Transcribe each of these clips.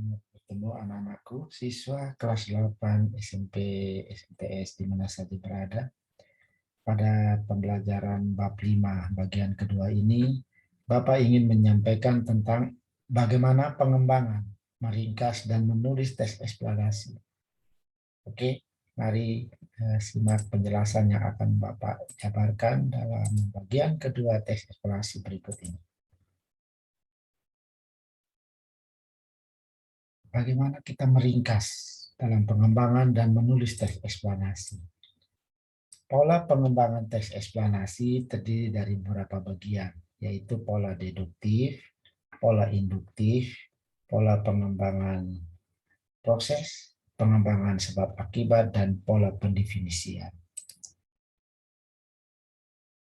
Bertemu anak-anakku, siswa kelas 8 SMP SMTS di mana saja berada. Pada pembelajaran bab 5 bagian kedua ini, Bapak ingin menyampaikan tentang bagaimana pengembangan, meringkas, dan menulis teks eksplanasi. Oke, mari simak penjelasan yang akan Bapak jabarkan dalam bagian kedua teks eksplanasi berikut ini. Bagaimana kita meringkas dalam pengembangan dan menulis teks eksplanasi. Pola pengembangan teks eksplanasi terdiri dari beberapa bagian, yaitu pola deduktif, pola induktif, pola pengembangan proses, pengembangan sebab akibat, dan pola pendefinisian.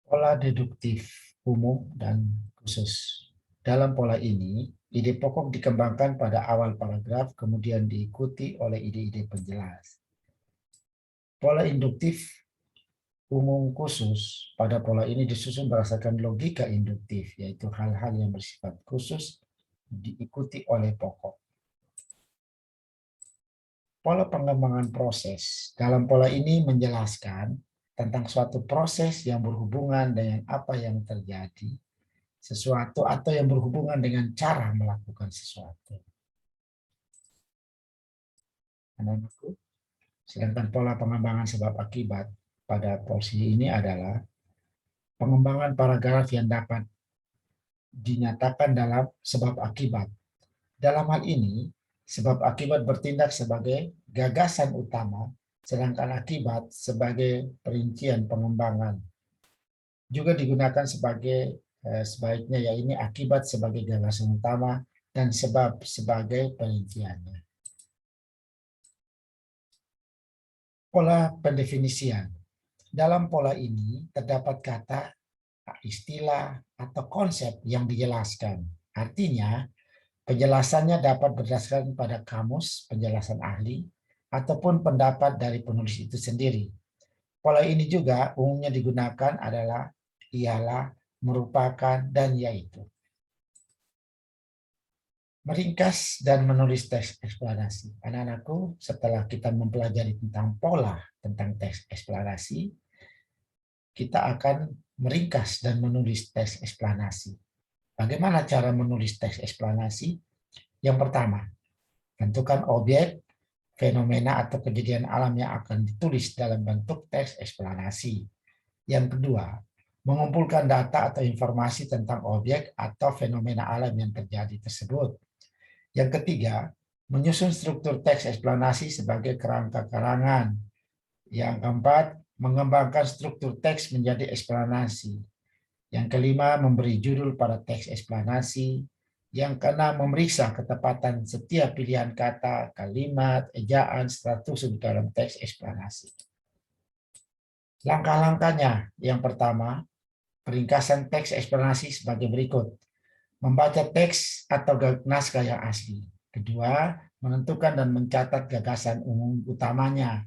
Pola deduktif umum dan khusus. Dalam pola ini, ide pokok dikembangkan pada awal paragraf, kemudian diikuti oleh ide-ide penjelas. Pola induktif umum khusus, pada pola ini disusun berdasarkan logika induktif, yaitu hal-hal yang bersifat khusus diikuti oleh pokok. Pola pengembangan proses. Dalam pola ini menjelaskan tentang suatu proses yang berhubungan dengan apa yang terjadi, sesuatu atau yang berhubungan dengan cara melakukan sesuatu. Anak-anakku, sedangkan pola pengembangan sebab akibat pada posisi ini adalah pengembangan paragraf yang dapat dinyatakan dalam sebab akibat. Dalam hal ini, sebab akibat bertindak sebagai gagasan utama, sedangkan akibat sebagai perincian pengembangan. Juga digunakan sebagai sebaiknya, yaitu akibat sebagai gagasan utama dan sebab sebagai perinciannya. Pola pendefinisian. Dalam pola ini terdapat kata, istilah, atau konsep yang dijelaskan. Artinya, penjelasannya dapat berdasarkan pada kamus, penjelasan ahli, ataupun pendapat dari penulis itu sendiri. Pola ini juga umumnya digunakan adalah, ialah, merupakan, dan yaitu. Meringkas dan menulis teks eksplanasi. Anak-anakku, setelah kita mempelajari tentang pola, tentang teks eksplanasi, kita akan meringkas dan menulis teks eksplanasi. Bagaimana cara menulis teks eksplanasi? Yang pertama, tentukan objek, fenomena atau kejadian alam yang akan ditulis dalam bentuk teks eksplanasi. Yang kedua, mengumpulkan data atau informasi tentang objek atau fenomena alam yang terjadi tersebut. Yang ketiga, menyusun struktur teks eksplanasi sebagai kerangka karangan. Yang keempat, mengembangkan struktur teks menjadi eksplanasi. Yang kelima, memberi judul pada teks eksplanasi. Yang keenam, memeriksa ketepatan setiap pilihan kata, kalimat, ejaan, status dalam teks eksplanasi. Langkah-langkahnya, yang pertama, peringkasan teks eksplanasi sebagai berikut. Membaca teks atau naskah yang asli. Kedua, menentukan dan mencatat gagasan umum utamanya.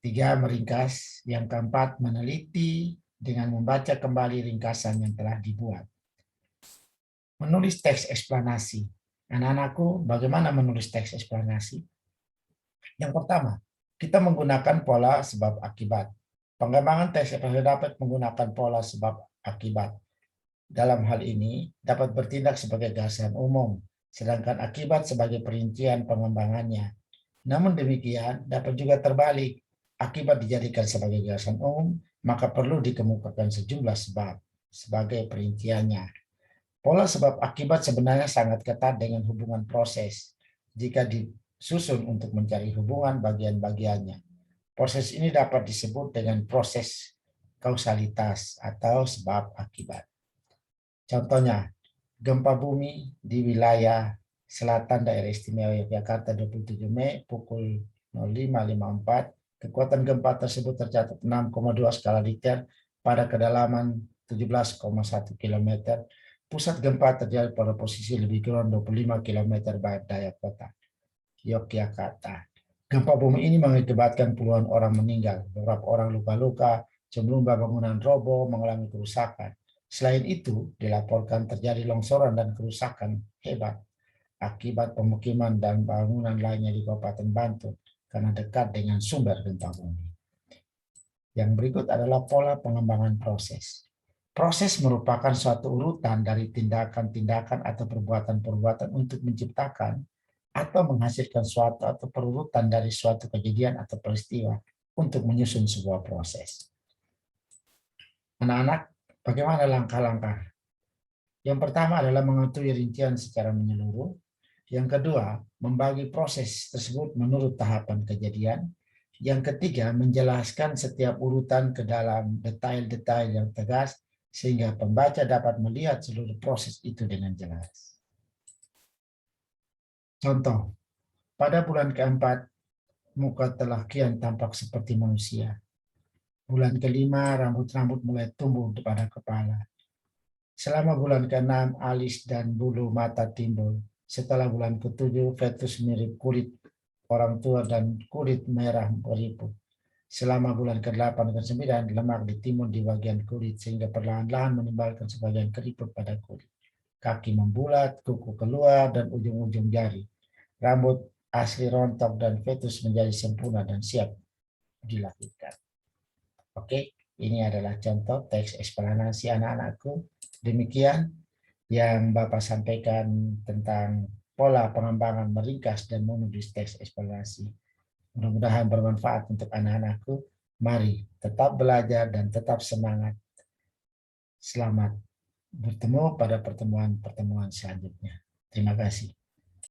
Tiga, meringkas. Yang keempat, meneliti dengan membaca kembali ringkasan yang telah dibuat. Menulis teks eksplanasi. Anak-anakku, bagaimana menulis teks eksplanasi? Yang pertama, kita menggunakan pola sebab akibat. Pengembangan teks eksplanasi dapat menggunakan pola sebab akibat. Dalam hal ini, dapat bertindak sebagai gagasan umum, sedangkan akibat sebagai perincian pengembangannya. Namun demikian, dapat juga terbalik. Akibat dijadikan sebagai gagasan umum, maka perlu dikemukakan sejumlah sebab sebagai perinciannya. Pola sebab akibat sebenarnya sangat ketat dengan hubungan proses jika disusun untuk mencari hubungan bagian-bagiannya. Proses ini dapat disebut dengan proses kausalitas atau sebab akibat. Contohnya, gempa bumi di wilayah selatan daerah istimewa Yogyakarta 27 Mei pukul 05.54. Kekuatan gempa tersebut tercatat 6,2 skala Richter pada kedalaman 17,1 km. Pusat gempa terjadi pada posisi lebih kurang 25 km barat daya kota Yogyakarta. Gempa bumi ini mengakibatkan puluhan orang meninggal, beberapa orang luka-luka, sejumlah bangunan roboh, mengalami kerusakan. Selain itu, dilaporkan terjadi longsoran dan kerusakan hebat. akibat pemukiman dan bangunan lainnya di Kabupaten Bantul karena dekat dengan sumber gempa bumi. Yang berikut adalah pola pengembangan proses. Proses merupakan suatu urutan dari tindakan-tindakan atau perbuatan-perbuatan untuk menciptakan atau menghasilkan suatu atau perurutan dari suatu kejadian atau peristiwa untuk menyusun sebuah proses. Anak-anak, bagaimana langkah-langkah? Yang pertama adalah mengetahui rincian secara menyeluruh. Yang kedua, membagi proses tersebut menurut tahapan kejadian. Yang ketiga, menjelaskan setiap urutan ke dalam detail-detail yang tegas sehingga pembaca dapat melihat seluruh proses itu dengan jelas. Contoh, pada bulan keempat, muka telah kian tampak seperti manusia. Bulan kelima, rambut-rambut mulai tumbuh pada kepala. Selama bulan keenam, alis dan bulu mata timbul. Setelah bulan ketujuh, fetus mirip kulit orang tua dan kulit merah keriput. Selama bulan ke-8 dan ke-9, lemak ditimbun di bagian kulit sehingga perlahan-lahan menimbulkan sebagian keriput pada kulit. Kaki membulat, kuku keluar, dan ujung-ujung jari. Rambut asli rontok dan fetus menjadi sempurna dan siap dilahirkan. Oke, ini adalah contoh teks eksplanasi anak-anakku. Demikian yang Bapak sampaikan tentang pola pengembangan meringkas dan menulis teks eksplanasi. Mudah-mudahan bermanfaat untuk anak-anakku. Mari tetap belajar dan tetap semangat. Selamat bertemu pada pertemuan-pertemuan selanjutnya. Terima kasih.